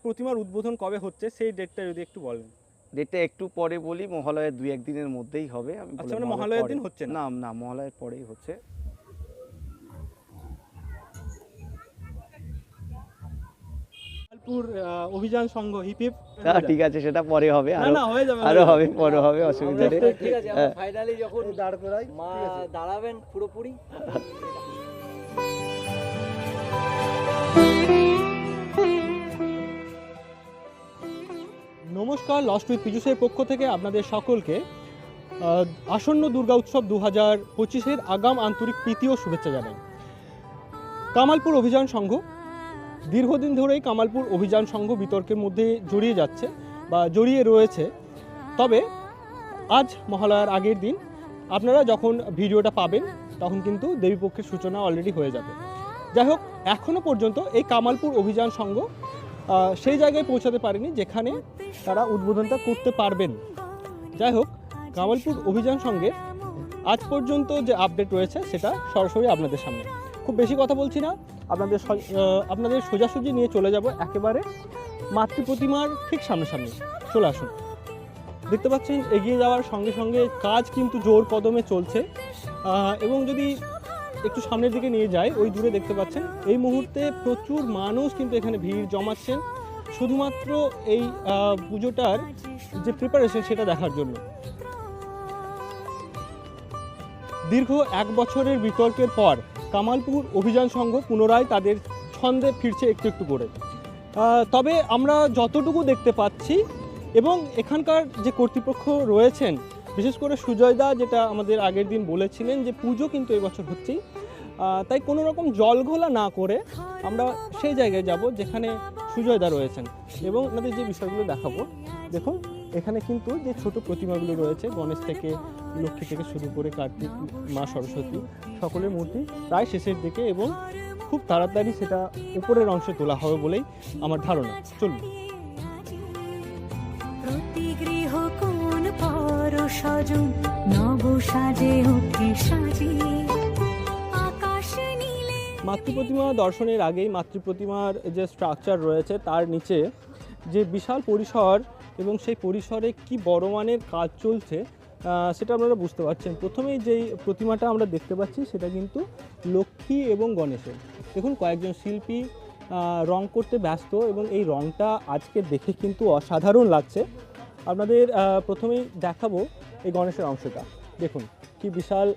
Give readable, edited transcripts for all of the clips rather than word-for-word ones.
প্রতিমার উদ্বোধন কবে হচ্ছে সেই ডেটটা যদি একটু বলেন। ডেটটা একটু পরে বলি, মহালয়ের 2-1 দিনের মধ্যেই হবে। আমি আচ্ছা, মানে মহালয়ার দিন হচ্ছে না? না না, মহালয়ের পরেই হচ্ছে। কামালপুর অভিযান সংঘ হিপিপ। ঠিক আছে, সেটা পরে হবে, না হয়ে যাবে, আরো হবে, পরে হবে, অসুবিধা নেই। ঠিক আছে, ফাইনালি যখন দাঁড় করাই মা দাঁড়াবেন পুরোপুরি। নমস্কার, লস্ট উইথ পীযূষের পক্ষ থেকে আপনাদের সকলকে আসন্ন দুর্গা উৎসব 2025-এর আগাম আন্তরিক প্রীতি ও শুভেচ্ছা জানাই। কামালপুর অভিযান সংঘ দীর্ঘদিন ধরেই কামালপুর অভিযান সংঘ বিতর্কের মধ্যে জড়িয়ে যাচ্ছে বা জড়িয়ে রয়েছে। তবে আজ মহালয়ার আগের দিন আপনারা যখন ভিডিওটা পাবেন তখন কিন্তু দেবীপক্ষের সূচনা অলরেডি হয়ে যাবে। যাই হোক, এখনও পর্যন্ত এই কামালপুর অভিযান সংঘ সেই জায়গায় পৌঁছাতে পারেনি যেখানে তারা উদ্বোধনটা করতে পারবেন। যাই হোক, কামালপুর অভিযান সংঘের আজ পর্যন্ত যে আপডেট রয়েছে সেটা সরাসরি আপনাদের সামনে। খুব বেশি কথা বলছি না, আপনাদের সোজাসুজি নিয়ে চলে যাব একেবারে মাতৃ প্রতিমার ঠিক সামনাসামনি। চলে আসুন। দেখতে পাচ্ছেন এগিয়ে যাওয়ার সঙ্গে সঙ্গে কাজ কিন্তু জোর কদমে চলছে, এবং যদি একটু সামনের দিকে নিয়ে যায়, ওই দূরে দেখতে পাচ্ছেন এই মুহূর্তে প্রচুর মানুষ কিন্তু এখানে ভিড় জমাচ্ছেন শুধুমাত্র এই পুজোটার যে প্রিপারেশন সেটা দেখার জন্য। দীর্ঘ 1 বছরের বিতর্কের পর কামালপুর অভিযান সংঘ পুনরায় তাদের ছন্দে ফিরছে একটু একটু করে। তবে আমরা যতটুকু দেখতে পাচ্ছি এবং এখানকার যে কর্তৃপক্ষ রয়েছেন, বিশেষ করে সুজয়দা যেটা আমাদের আগের দিন বলেছিলেন যে পুজো কিন্তু এবছর হচ্ছেই, তাই কোনো রকম জলঘোলা না করে আমরা সেই জায়গায় যাব যেখানে সুজয়দা রয়েছেন এবং ওনাদের যে বিষয়গুলো দেখাবো। দেখুন, এখানে কিন্তু যে ছোট প্রতিমাগুলো রয়েছে, গণেশ থেকে লক্ষ্মী থেকে শুরু করে কার্তিক, মা সরস্বতী, সকলের মূর্তি প্রায় শেষের দিকে এবং খুব তাড়াতাড়ি সেটা উপরের অংশে তোলা হবে বলেই আমার ধারণা। চলুন। মাতৃ প্রতিমা দর্শনের আগেই মাতৃ প্রতিমার যে স্ট্রাকচার রয়েছে তার নিচে যে বিশাল পরিসর এবং সেই পরিসরে কি বড় মানের কাজ চলছে সেটা আপনারা বুঝতে পারছেন। প্রথমেই যেই প্রতিমাটা আমরা দেখতে পাচ্ছি সেটা কিন্তু লক্ষ্মী এবং গণেশের। দেখুন, কয়েকজন শিল্পী রং করতে ব্যস্ত এবং এই রংটা আজকে দেখে কিন্তু অসাধারণ লাগছে। আপনাদের প্রথমেই দেখাবো এই গণেশের অংশটা। দেখুন কি বিশাল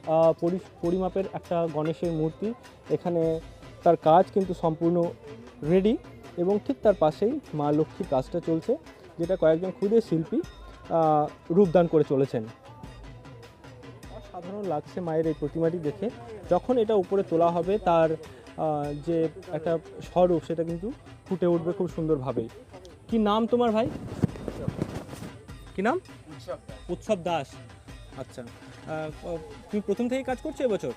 পরিমাপের একটা গণেশের মূর্তি, এখানে তার কাজ কিন্তু সম্পূর্ণ রেডি এবং ঠিক তার পাশেই মা লক্ষ্মীর কাজটা চলছে, যেটা কয়েকজন ক্ষুদে শিল্পী রূপদান করে চলেছেন। অসাধারণ লাগছে মায়ের এই প্রতিমাটি দেখে। যখন এটা উপরে তোলা হবে তার যে একটা স্বরূপ সেটা কিন্তু ফুটে উঠবে খুব সুন্দরভাবেই। কি নাম তোমার ভাই? কি নাম? উৎসব দাস। আচ্ছা, তুমি প্রথম থেকে কাজ করছো এবছর?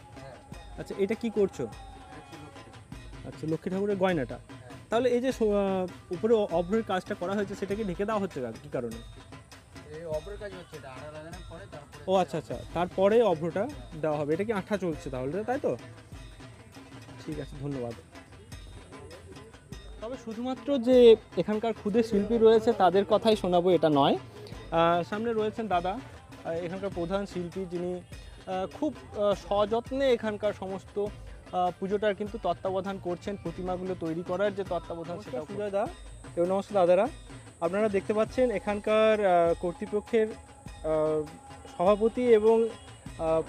আচ্ছা, এটা কি করছো? আচ্ছা, লক্ষ্মী ঠাকুরের গয়নাটা। তাহলে এই যে উপরে অভ্রের কাজটা করা হয়েছে সেটা কি ঢেকে দেওয়া হচ্ছে কি কারণে? ও আচ্ছা আচ্ছা, তারপরে অভ্রটা দেওয়া হবে। এটা কি আঠা চলছে তাহলে, তাই তো? ঠিক আছে, ধন্যবাদ। তবে শুধুমাত্র যে এখানকার ক্ষুদে শিল্পী রয়েছে তাদের কথাই শোনাবো এটা নয়। সামনে রয়েছেন দাদা, এখানকার প্রধান শিল্পী, যিনি খুব সযত্নে এখানকার সমস্ত পুজোটার কিন্তু তত্ত্বাবধান করছেন। প্রতিমাগুলো তৈরি করার যে তত্ত্বাবধান সেটা সুজয় দা এবং নমস্কার দাদারা। আপনারা দেখতে পাচ্ছেন এখানকার কর্তৃপক্ষের সভাপতি এবং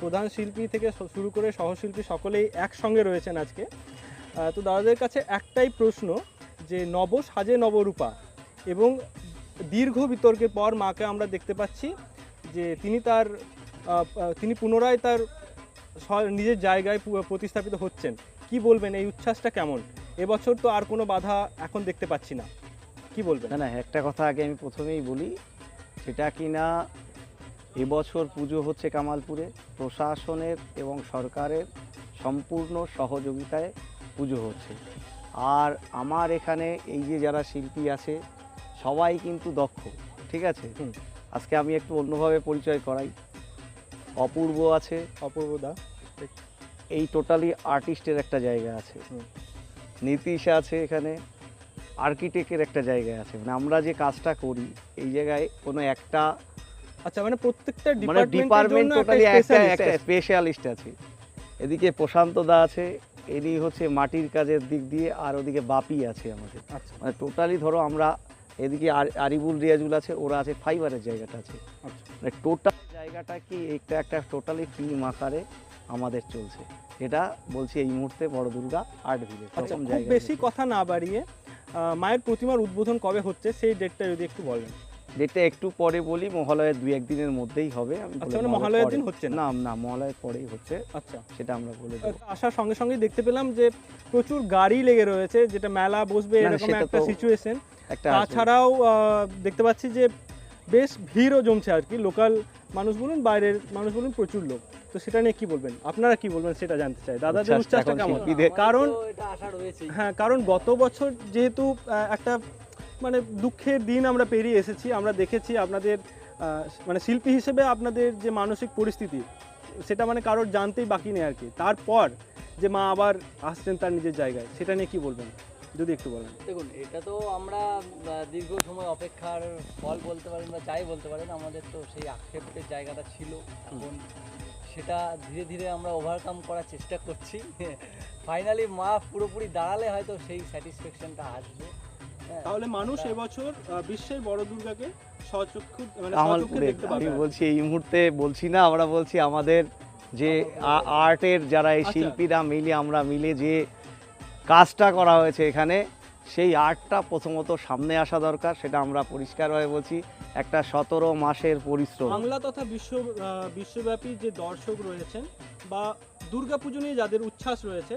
প্রধান শিল্পী থেকে শুরু করে সহশিল্পী সকলেই একসঙ্গে রয়েছেন আজকে। তো দাদাদের কাছে একটাই প্রশ্ন, যে নব সাজে নবরূপা এবং দীর্ঘ বিতর্কের পর মাকে আমরা দেখতে পাচ্ছি যে তিনি পুনরায় তার নিজের জায়গায় প্রতিস্থাপিত হচ্ছেন। কি বলবেন, এই উচ্ছ্বাসটা কেমন? এবছর তো আর কোনো বাধা এখন দেখতে পাচ্ছি না, কি বলবেন? না, একটা কথা আগে আমি প্রথমেই বলি, সেটা কি না এবছর পুজো হচ্ছে কামালপুরে প্রশাসনের এবং সরকারের সম্পূর্ণ সহযোগিতায় পুজো হচ্ছে। আর আমার এখানে এই যে যারা শিল্পী আছে সবাই কিন্তু দক্ষ, ঠিক আছে? আজকে আমি একটু অন্যভাবে পরিচয় করাই। অপূর্ব আছে, অপূর্ব দা, এই টোটালি আর্টিস্টের একটা জায়গা আছে। নীতিশ আছে এখানে, আর্কিটেক্টের একটা জায়গায় আছে, মানে আমরা যে কাজটা করি এই জায়গায় কোনো একটা আচ্ছা, মানে প্রত্যেকটা মানে ডিপার্টমেন্ট টোটালি একটা স্পেশালিস্ট আছে। এদিকে প্রশান্ত দা আছে, এদিকে হচ্ছে মাটির কাজের দিক দিয়ে, আর ওদিকে বাপি আছে আমাদের। আচ্ছা মানে টোটালি ধরো আমরা এদিকে আরিবুল রিয়াজুল আছে, ওরা আছে, ফাইবারের জায়গাটা আছে, আচ্ছা মানে টোটাল জায়গাটা কি একটা একটা টোটালি টিম আকারে আমাদের চলছে। এটা বলছি এই মুহূর্তে বড় দুর্গা আর্ট ভিলেজ। আচ্ছা, খুব বেশি কথা না বাড়িয়ে মায়ের প্রতিমার উদ্বোধন কবে হচ্ছে সেই ডেটটা যদি একটু বলেন। যেটা একটু পরে বলি, মহালয়ের 2-1 দিনের মধ্যেই হবে। আমি আচ্ছা, মানে মহালয়ের দিন হচ্ছে না? না না, মহালয়ের পরেই হচ্ছে, আচ্ছা, সেটা আমরা বলে দেবো। আসার সঙ্গে সঙ্গেই দেখতে পেলাম যে প্রচুর গাড়ি লেগে রয়েছে, যেটা মেলা বসবে না, এরকম সেটা একটা তো সিচুয়েশন। একটা তাছাড়াও দেখতে পাচ্ছি যে বেশ ভিড়ও জমছে আর কি, লোকাল মানুষ বলুন বাইরের মানুষ বলুন, প্রচুর লোক। তো সেটা নিয়ে কি বলবেন, আপনারা কি বলবেন সেটা জানতে চাই। দাদাদের উচ্ছ্বাসটা উচ্ছ্বাসটা এখন কেমন? শিল্পীদের- কারণ এটা আশা রয়েছে। হ্যাঁ, কারণ গত বছর যেহেতু একটা মানে দুঃখের দিন আমরা পেরিয়ে এসেছি, আমরা দেখেছি আপনাদের মানে শিল্পী হিসেবে আপনাদের যে মানসিক পরিস্থিতি, সেটা মানে কারোর জানতেই বাকি নেই আর কি। তারপর যে মা আবার আসছেন তার নিজের জায়গায়, সেটা নিয়ে কি বলবেন যদি একটু বলেন। দেখুন, এটা তো আমরা দীর্ঘ সময় অপেক্ষার ফল বলতে পারেন বা যাই বলতে পারেন, আমাদের তো সেই আক্ষেপের জায়গাটা ছিল। এখন সেটা ধীরে ধীরে আমরা ওভারকাম করার চেষ্টা করছি। ফাইনালি মা পুরোপুরি দাঁড়ালে হয়তো সেই স্যাটিসফ্যাকশনটা আসবে। হ্যাঁ, তাহলে মানুষ এবছর বিশ্বের বড় দুর্গাকে সচক্ষু মানে আমার সচক্ষে দেখতে আমি পাবে। বলছি এই মুহূর্তে বলছি না, আমরা বলছি আমাদের যে আর্টের যারা এই আচ্ছা। শিল্পীরা মিলে, আমরা মিলে যে কাজটা করা হয়েছে এখানে, সেই আর্টটা প্রথমত সামনে আসা দরকার। সেটা আমরা পরিষ্কারভাবে বলছি, একটা 17 মাসের পরিশ্রম। বাংলা তথা বিশ্বব্যাপী যে দর্শক রয়েছেন বা দুর্গাপুজো নিয়ে যাদের উচ্ছ্বাস রয়েছে,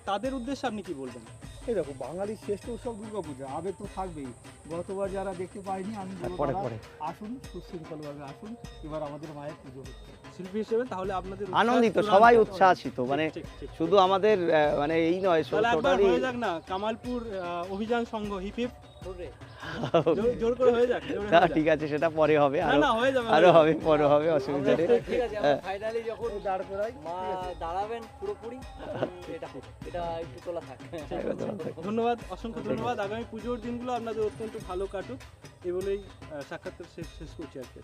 তাদের উদ্দেশ্যে আপনি কি বলবেন? এই দেখো, বাঙালির শ্রেষ্ঠ উৎসব দুর্গাপূজা, আবেগ তো থাকবেই। গতবার যারা দেখতে পায়নি, আমি বলবো পরে তারা পরে আসুন, সুশৃঙ্খলভাবে আসুন। এবার আমাদের মায়ের পুজো হচ্ছে। শিল্পী হিসেবে তাহলে আপনাদের উচ্ছ্বাস আনন্দিত, চূড়ান্ত। সবাই উচ্ছ্বাসিত, মানে ঠিক, ঠিক, ঠিক। শুধু আমাদের মানে এই নয়, তাহলে একবার টোটালি হয়ে যাক না কামালপুর অভিযান সংঘ হিপ হিপ, ধরে। জোর করে হয়ে যাক, জোরে হয়ে যাক। ঠিক আছে, সেটা পরে হবে, না আরো না হয়ে যাবে, আরো হয়ে হবে, যাবে। পরে হবে, অসুবিধা নেই। ঠিক আছে, আমরা ফাইনালি যখন দাঁড় করাই, মা দাঁড়াবেন পুরোপুরি, তখন এটা একটু তোলা থাক। ধন্যবাদ, অসংখ্য ধন্যবাদ। আগামী পুজোর দিনগুলো আপনাদের অত্যন্ত ভালো কাটুক, এই বলেই সাক্ষাৎকার শেষ করছি আর কি।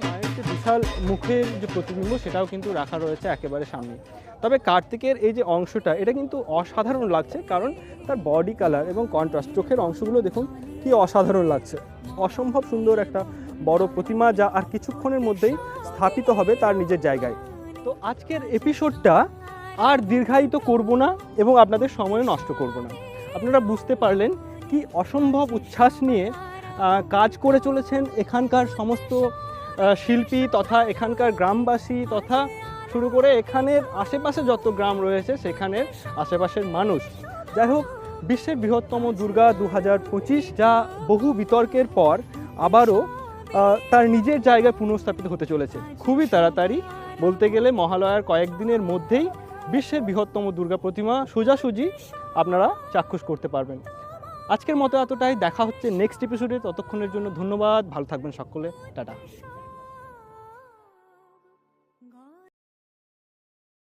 মায়ের যে বিশাল মুখের যে প্রতিবিম্ব, সেটাও কিন্তু রাখা রয়েছে একেবারে সামনে। তবে কার্তিকের এই যে অংশটা, এটা কিন্তু অসাধারণ লাগছে, কারণ তার বডি কালার এবং কন্ট্রাস্ট, চোখের অংশগুলো দেখুন কি অসাধারণ লাগছে। অসম্ভব সুন্দর একটা বড় প্রতিমা, যা আর কিছুক্ষণের মধ্যেই স্থাপিত হবে তার নিজের জায়গায়। তো আজকের এপিসোডটা আর দীর্ঘায়িত করব না এবং আপনাদের সময় নষ্ট করব না। আপনারা বুঝতে পারলেন কি অসম্ভব উচ্ছ্বাস নিয়ে কাজ করে চলেছেন এখানকার সমস্ত শিল্পী তথা এখানকার গ্রামবাসী, তথা শুরু করে এখানের আশেপাশে যত গ্রাম রয়েছে সেখানের আশেপাশের মানুষ। যাই হোক, বিশ্বের বৃহত্তম দুর্গা 2025, যা বহু বিতর্কের পর আবারও তার নিজের জায়গায় পুনঃস্থাপিত হতে চলেছে খুবই তাড়াতাড়ি। বলতে গেলে মহালয়ার কয়েকদিনের মধ্যেই বিশ্বের বৃহত্তম দুর্গা প্রতিমা সোজাসুজি আপনারা চাক্ষুষ করতে পারবেন। আজকের মতো এতটাই, দেখা হচ্ছে নেক্সট এপিসোডে। ততক্ষণের জন্য ধন্যবাদ, ভালো থাকবেন সকলে, টাটা।